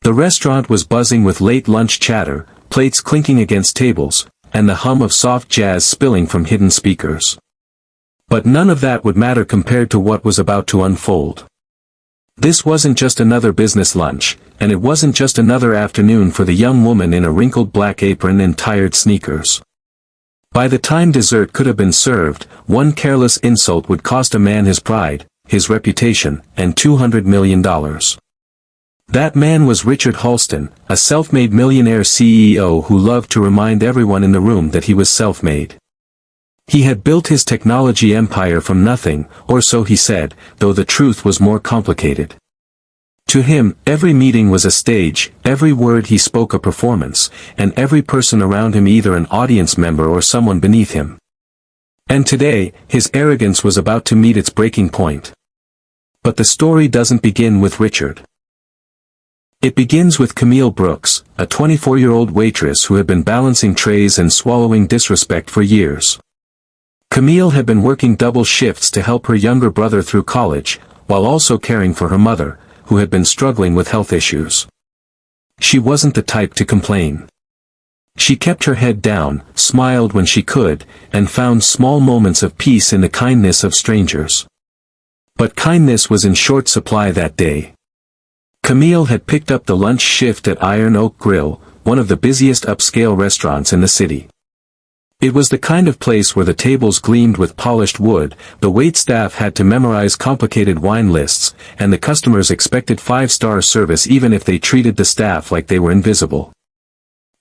The restaurant was buzzing with late lunch chatter, plates clinking against tables, and the hum of soft jazz spilling from hidden speakers. But none of that would matter compared to what was about to unfold. This wasn't just another business lunch, and it wasn't just another afternoon for the young woman in a wrinkled black apron and tired sneakers. By the time dessert could have been served, one careless insult would cost a man his pride, his reputation, and $200 million. That man was Richard Halston, a self-made millionaire CEO who loved to remind everyone in the room that he was self-made. He had built his technology empire from nothing, or so he said, though the truth was more complicated. To him, every meeting was a stage, every word he spoke a performance, and every person around him either an audience member or someone beneath him. And today, his arrogance was about to meet its breaking point. But the story doesn't begin with Richard. It begins with Camille Brooks, a 24-year-old waitress who had been balancing trays and swallowing disrespect for years. Camille had been working double shifts to help her younger brother through college, while also caring for her mother, who had been struggling with health issues. She wasn't the type to complain. She kept her head down, smiled when she could, and found small moments of peace in the kindness of strangers. But kindness was in short supply that day. Camille had picked up the lunch shift at Iron Oak Grill, one of the busiest upscale restaurants in the city. It was the kind of place where the tables gleamed with polished wood, the waitstaff had to memorize complicated wine lists, and the customers expected 5-star service even if they treated the staff like they were invisible.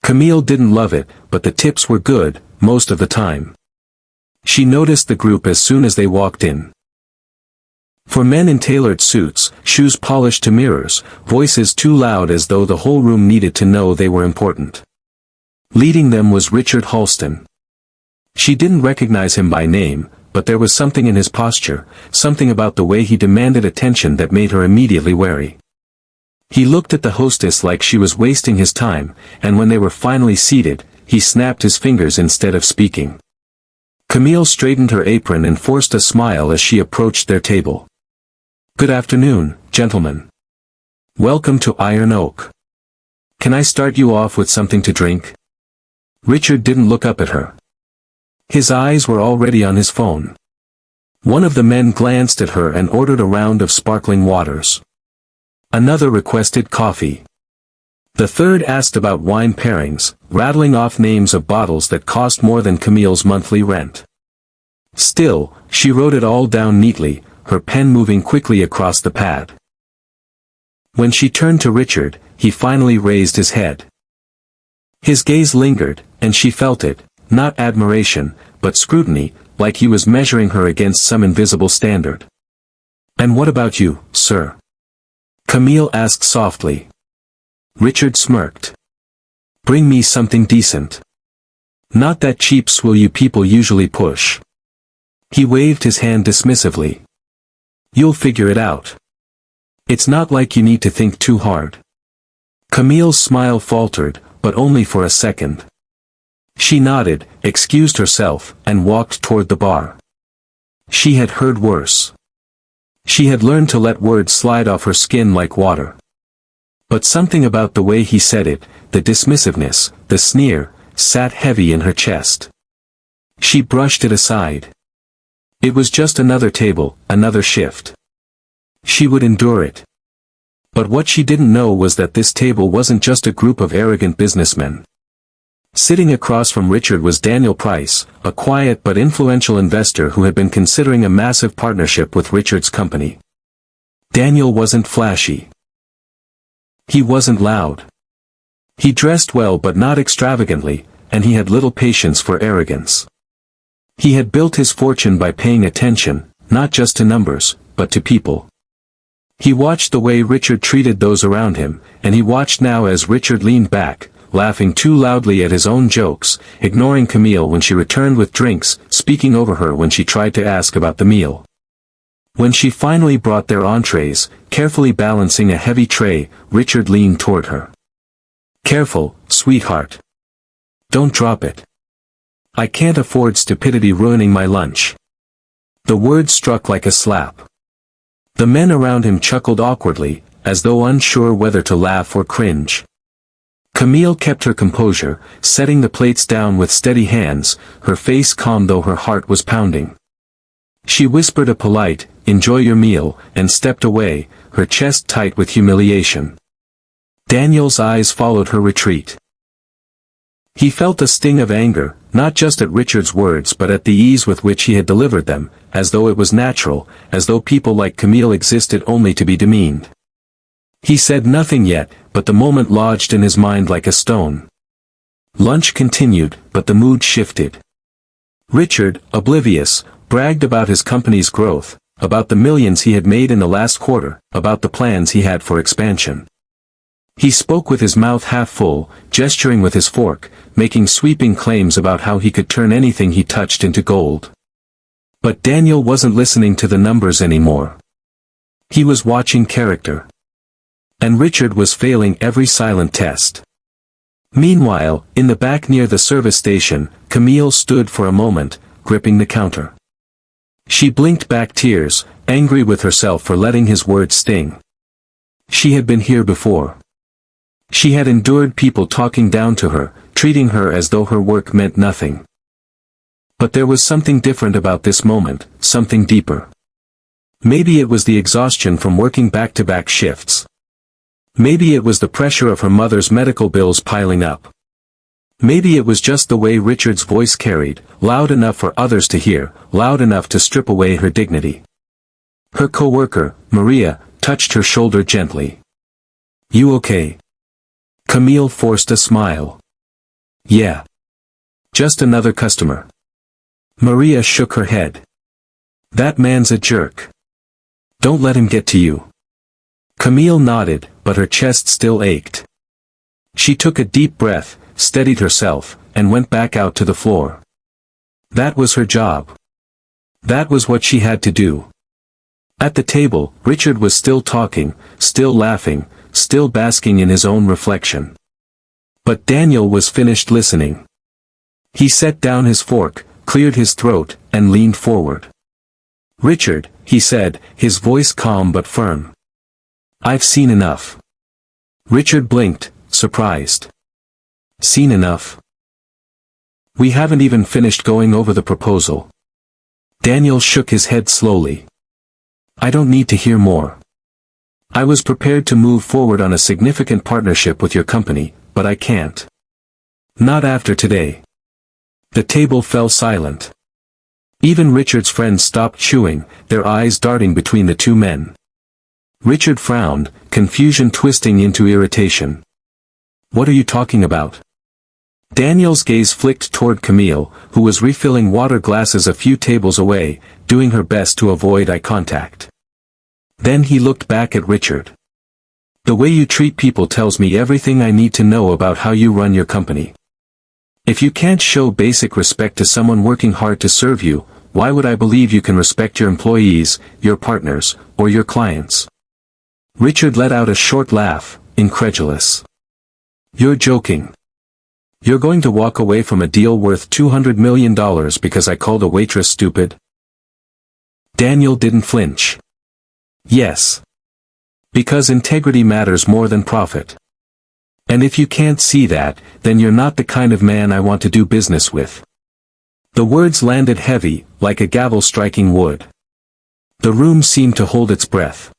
Camille didn't love it, but the tips were good, most of the time. She noticed the group as soon as they walked in. For men in tailored suits, shoes polished to mirrors, voices too loud as though the whole room needed to know they were important. Leading them was Richard Halston. She didn't recognize him by name, but there was something in his posture, something about the way he demanded attention that made her immediately wary. He looked at the hostess like she was wasting his time, and when they were finally seated, he snapped his fingers instead of speaking. Camille straightened her apron and forced a smile as she approached their table. "Good afternoon, gentlemen. Welcome to Iron Oak. Can I start you off with something to drink?" Richard didn't look up at her. His eyes were already on his phone. One of the men glanced at her and ordered a round of sparkling waters. Another requested coffee. The third asked about wine pairings, rattling off names of bottles that cost more than Camille's monthly rent. Still, she wrote it all down neatly, her pen moving quickly across the pad. When she turned to Richard, he finally raised his head. His gaze lingered, and she felt it. Not admiration, but scrutiny, like he was measuring her against some invisible standard. "And what about you, sir?" Camille asked softly. Richard smirked. "Bring me something decent. Not that cheap swill you people usually push." He waved his hand dismissively. "You'll figure it out. It's not like you need to think too hard." Camille's smile faltered, but only for a second. She nodded, excused herself, and walked toward the bar. She had heard worse. She had learned to let words slide off her skin like water. But something about the way he said it, the dismissiveness, the sneer, sat heavy in her chest. She brushed it aside. It was just another table, another shift. She would endure it. But what she didn't know was that this table wasn't just a group of arrogant businessmen. Sitting across from Richard was Daniel Price, a quiet but influential investor who had been considering a massive partnership with Richard's company. Daniel wasn't flashy. He wasn't loud. He dressed well but not extravagantly, and he had little patience for arrogance. He had built his fortune by paying attention, not just to numbers, but to people. He watched the way Richard treated those around him, and he watched now as Richard leaned back, laughing too loudly at his own jokes, ignoring Camille when she returned with drinks, speaking over her when she tried to ask about the meal. When she finally brought their entrees, carefully balancing a heavy tray, Richard leaned toward her. "Careful, sweetheart. Don't drop it. I can't afford stupidity ruining my lunch." The word struck like a slap. The men around him chuckled awkwardly, as though unsure whether to laugh or cringe. Camille kept her composure, setting the plates down with steady hands, her face calm though her heart was pounding. She whispered a polite, "Enjoy your meal," and stepped away, her chest tight with humiliation. Daniel's eyes followed her retreat. He felt a sting of anger, not just at Richard's words but at the ease with which he had delivered them, as though it was natural, as though people like Camille existed only to be demeaned. He said nothing yet, but the moment lodged in his mind like a stone. Lunch continued, but the mood shifted. Richard, oblivious, bragged about his company's growth, about the millions he had made in the last quarter, about the plans he had for expansion. He spoke with his mouth half full, gesturing with his fork, making sweeping claims about how he could turn anything he touched into gold. But Daniel wasn't listening to the numbers anymore. He was watching character. And Richard was failing every silent test. Meanwhile, in the back near the service station, Camille stood for a moment, gripping the counter. She blinked back tears, angry with herself for letting his words sting. She had been here before. She had endured people talking down to her, treating her as though her work meant nothing. But there was something different about this moment, something deeper. Maybe it was the exhaustion from working back-to-back shifts. Maybe it was the pressure of her mother's medical bills piling up. Maybe it was just the way Richard's voice carried, loud enough for others to hear, loud enough to strip away her dignity. Her co-worker, Maria, touched her shoulder gently. "You okay?" Camille forced a smile. "Yeah. Just another customer." Maria shook her head. "That man's a jerk. Don't let him get to you." Camille nodded, but her chest still ached. She took a deep breath, steadied herself, and went back out to the floor. That was her job. That was what she had to do. At the table, Richard was still talking, still laughing, still basking in his own reflection. But Daniel was finished listening. He set down his fork, cleared his throat, and leaned forward. "Richard," he said, his voice calm but firm. "I've seen enough." Richard blinked, surprised. "Seen enough?" "We haven't even finished going over the proposal." Daniel shook his head slowly. "I don't need to hear more. I was prepared to move forward on a significant partnership with your company, but I can't. Not after today." The table fell silent. Even Richard's friends stopped chewing, their eyes darting between the two men. Richard frowned, confusion twisting into irritation. "What are you talking about?" Daniel's gaze flicked toward Camille, who was refilling water glasses a few tables away, doing her best to avoid eye contact. Then he looked back at Richard. "The way you treat people tells me everything I need to know about how you run your company. If you can't show basic respect to someone working hard to serve you, why would I believe you can respect your employees, your partners, or your clients?" Richard let out a short laugh, incredulous. "You're joking. You're going to walk away from a deal worth $200 million because I called a waitress stupid?" Daniel didn't flinch. "Yes. Because integrity matters more than profit. And if you can't see that, then you're not the kind of man I want to do business with." The words landed heavy, like a gavel striking wood. The room seemed to hold its breath.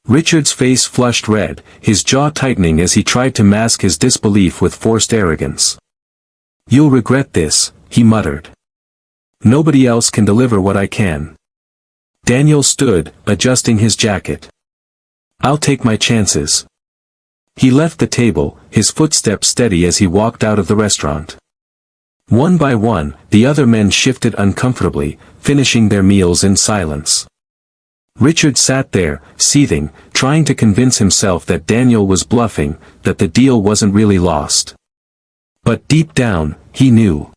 Richard's face flushed red, his jaw tightening as he tried to mask his disbelief with forced arrogance. "You'll regret this," he muttered. "Nobody else can deliver what I can." Daniel stood, adjusting his jacket. "I'll take my chances." He left the table, his footsteps steady as he walked out of the restaurant. One by one, the other men shifted uncomfortably, finishing their meals in silence. Richard sat there, seething, trying to convince himself that Daniel was bluffing, that the deal wasn't really lost. But deep down, he knew.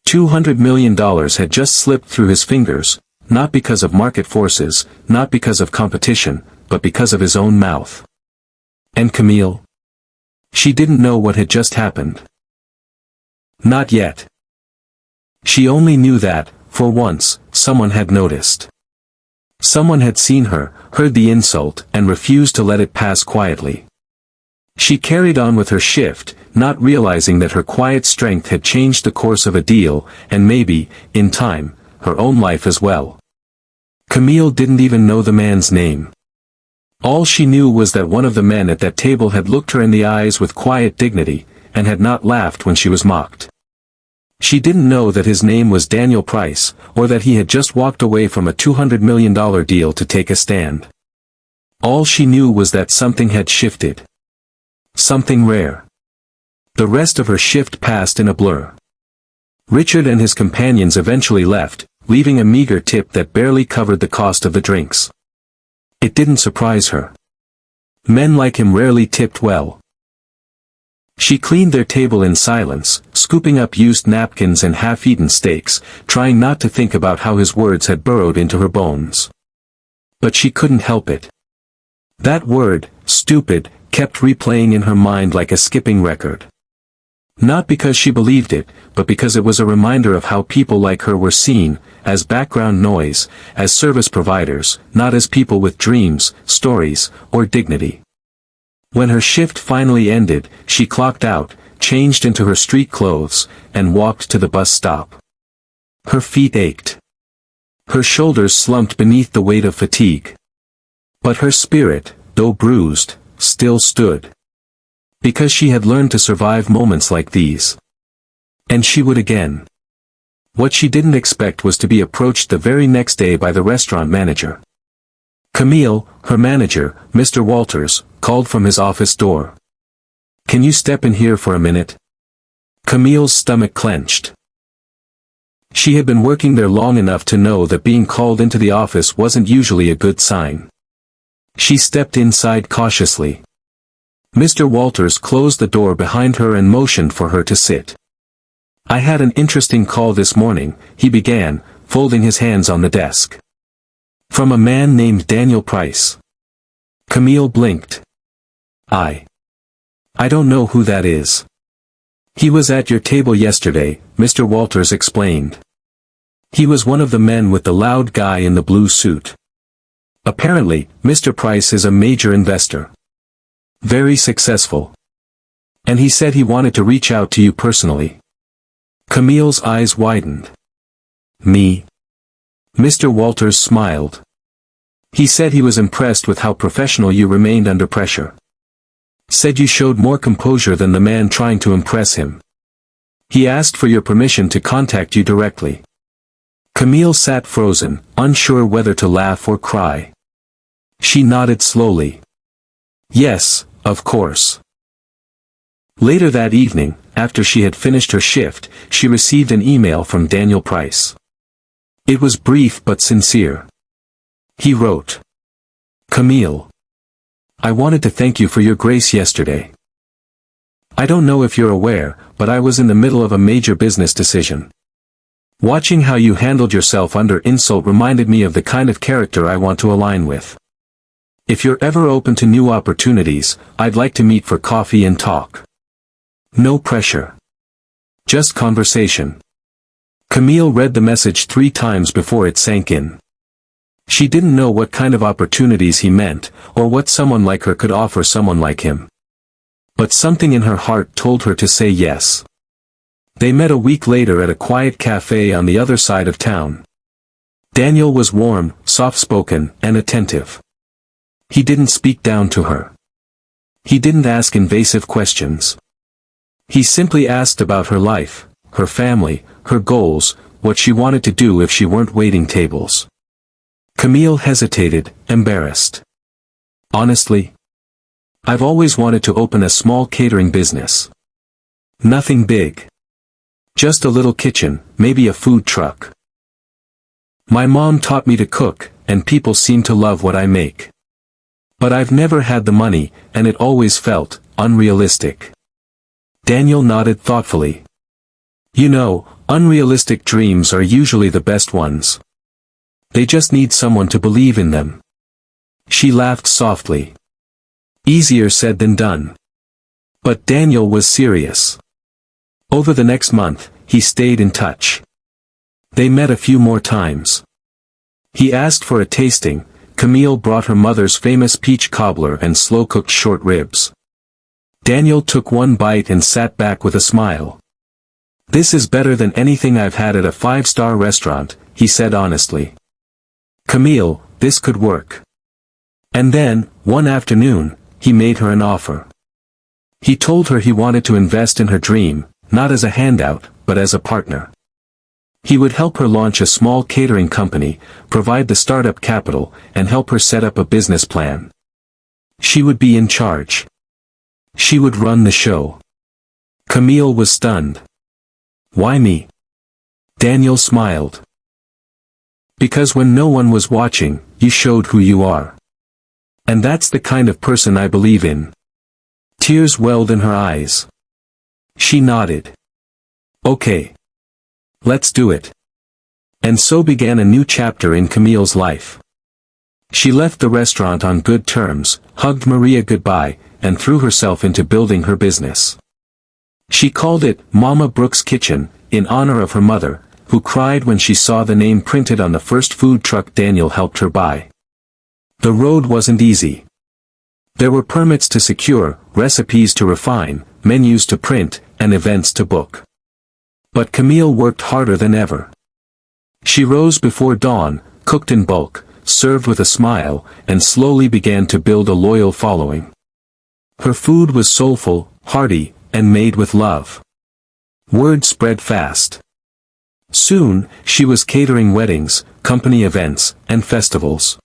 $200 million had just slipped through his fingers, not because of market forces, not because of competition, but because of his own mouth. And Camille? She didn't know what had just happened. Not yet. She only knew that, for once, someone had noticed. Someone had seen her, heard the insult, and refused to let it pass quietly. She carried on with her shift, not realizing that her quiet strength had changed the course of a deal, and maybe, in time, her own life as well. Camille didn't even know the man's name. All she knew was that one of the men at that table had looked her in the eyes with quiet dignity, and had not laughed when she was mocked. She didn't know that his name was Daniel Price, or that he had just walked away from a $200 million deal to take a stand. All she knew was that something had shifted. Something rare. The rest of her shift passed in a blur. Richard and his companions eventually left, leaving a meager tip that barely covered the cost of the drinks. It didn't surprise her. Men like him rarely tipped well. She cleaned their table in silence, scooping up used napkins and half-eaten steaks, trying not to think about how his words had burrowed into her bones. But she couldn't help it. That word, stupid, kept replaying in her mind like a skipping record. Not because she believed it, but because it was a reminder of how people like her were seen, as background noise, as service providers, not as people with dreams, stories, or dignity. When her shift finally ended, she clocked out, changed into her street clothes, and walked to the bus stop. Her feet ached. Her shoulders slumped beneath the weight of fatigue. But her spirit, though bruised, still stood. Because she had learned to survive moments like these. And she would again. What she didn't expect was to be approached the very next day by the restaurant manager. Camille, her manager, Mr. Walters, called from his office door. "Can you step in here for a minute?" Camille's stomach clenched. She had been working there long enough to know that being called into the office wasn't usually a good sign. She stepped inside cautiously. Mr. Walters closed the door behind her and motioned for her to sit. "I had an interesting call this morning," he began, folding his hands on the desk. "From a man named Daniel Price." Camille blinked. I don't know who that is." "He was at your table yesterday," Mr. Walters explained. "He was one of the men with the loud guy in the blue suit. Apparently, Mr. Price is a major investor. Very successful. And he said he wanted to reach out to you personally." Camille's eyes widened. "Me?" Mr. Walters smiled. "He said he was impressed with how professional you remained under pressure. Said you showed more composure than the man trying to impress him. He asked for your permission to contact you directly." Camille sat frozen, unsure whether to laugh or cry. She nodded slowly. "Yes, of course." Later that evening, after she had finished her shift, she received an email from Daniel Price. It was brief but sincere. He wrote, "Camille, I wanted to thank you for your grace yesterday. I don't know if you're aware, but I was in the middle of a major business decision. Watching how you handled yourself under insult reminded me of the kind of character I want to align with. If you're ever open to new opportunities, I'd like to meet for coffee and talk. No pressure. Just conversation." Camille read the message 3 times before it sank in. She didn't know what kind of opportunities he meant, or what someone like her could offer someone like him. But something in her heart told her to say yes. They met a week later at a quiet cafe on the other side of town. Daniel was warm, soft-spoken, and attentive. He didn't speak down to her. He didn't ask invasive questions. He simply asked about her life, her family, her goals, what she wanted to do if she weren't waiting tables. Camille hesitated, embarrassed. "Honestly, I've always wanted to open a small catering business. Nothing big. Just a little kitchen, maybe a food truck. My mom taught me to cook, and people seem to love what I make. But I've never had the money, and it always felt unrealistic." Daniel nodded thoughtfully. "You know, unrealistic dreams are usually the best ones. They just need someone to believe in them." She laughed softly. Easier said than done. But Daniel was serious. Over the next month, he stayed in touch. They met a few more times. He asked for a tasting. Camille brought her mother's famous peach cobbler and slow-cooked short ribs. Daniel took one bite and sat back with a smile. "This is better than anything I've had at a five-star restaurant," he said honestly. "Camille, this could work." And then, one afternoon, he made her an offer. He told her he wanted to invest in her dream, not as a handout, but as a partner. He would help her launch a small catering company, provide the startup capital, and help her set up a business plan. She would be in charge. She would run the show. Camille was stunned. "Why me?" Daniel smiled. "Because when no one was watching, you showed who you are. And that's the kind of person I believe in." Tears welled in her eyes. She nodded. "Okay. Let's do it." And so began a new chapter in Camille's life. She left the restaurant on good terms, hugged Maria goodbye, and threw herself into building her business. She called it Mama Brooks Kitchen, in honor of her mother, who cried when she saw the name printed on the first food truck Daniel helped her buy. The road wasn't easy. There were permits to secure, recipes to refine, menus to print, and events to book. But Camille worked harder than ever. She rose before dawn, cooked in bulk, served with a smile, and slowly began to build a loyal following. Her food was soulful, hearty, and made with love. Word spread fast. Soon, she was catering weddings, company events, and festivals.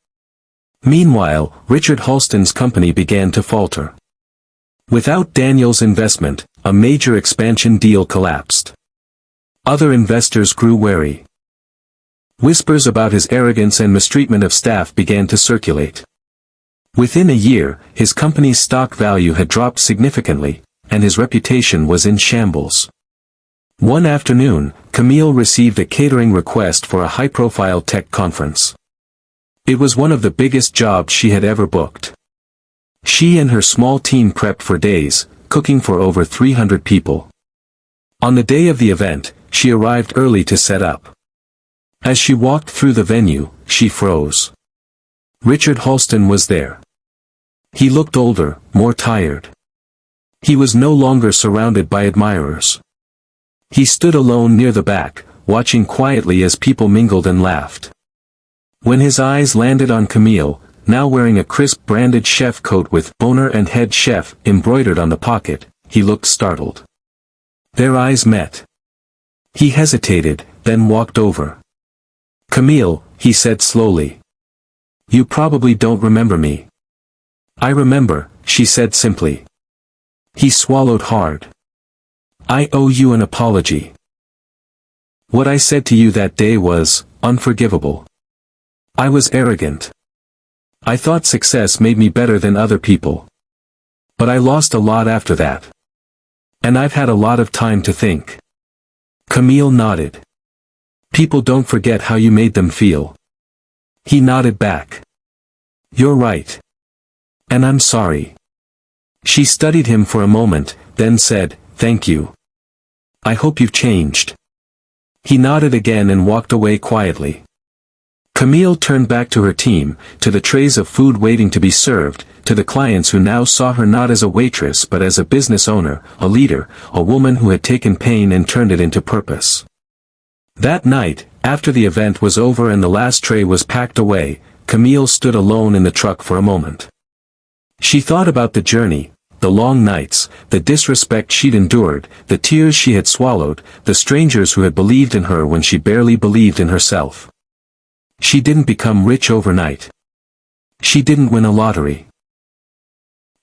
Meanwhile, Richard Halston's company began to falter. Without Daniel's investment, a major expansion deal collapsed. Other investors grew wary. Whispers about his arrogance and mistreatment of staff began to circulate. Within a year, his company's stock value had dropped significantly, and his reputation was in shambles. One afternoon, Camille received a catering request for a high-profile tech conference. It was one of the biggest jobs she had ever booked. She and her small team prepped for days, cooking for over 300 people. On the day of the event, she arrived early to set up. As she walked through the venue, she froze. Richard Halston was there. He looked older, more tired. He was no longer surrounded by admirers. He stood alone near the back, watching quietly as people mingled and laughed. When his eyes landed on Camille, now wearing a crisp branded chef coat with owner and head chef embroidered on the pocket, he looked startled. Their eyes met. He hesitated, then walked over. "Camille," he said slowly. "You probably don't remember me." "I remember," she said simply. He swallowed hard. "I owe you an apology. What I said to you that day was unforgivable. I was arrogant. I thought success made me better than other people. But I lost a lot after that. And I've had a lot of time to think." Camille nodded. "People don't forget how you made them feel." He nodded back. "You're right. And I'm sorry." She studied him for a moment, then said, "Thank you. I hope you've changed." He nodded again and walked away quietly. Camille turned back to her team, to the trays of food waiting to be served, to the clients who now saw her not as a waitress but as a business owner, a leader, a woman who had taken pain and turned it into purpose. That night, after the event was over and the last tray was packed away, Camille stood alone in the truck for a moment. She thought about the journey, the long nights, the disrespect she'd endured, the tears she had swallowed, the strangers who had believed in her when she barely believed in herself. She didn't become rich overnight. She didn't win a lottery.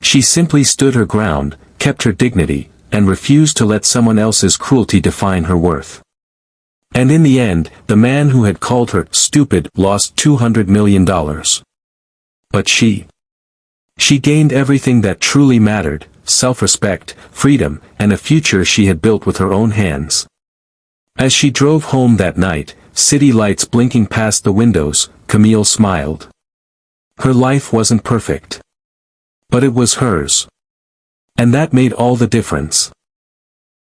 She simply stood her ground, kept her dignity, and refused to let someone else's cruelty define her worth. And in the end, the man who had called her stupid lost $200 million. But she gained everything that truly mattered: self-respect, freedom, and a future she had built with her own hands. As she drove home that night, city lights blinking past the windows, Camille smiled. Her life wasn't perfect. But it was hers. And that made all the difference.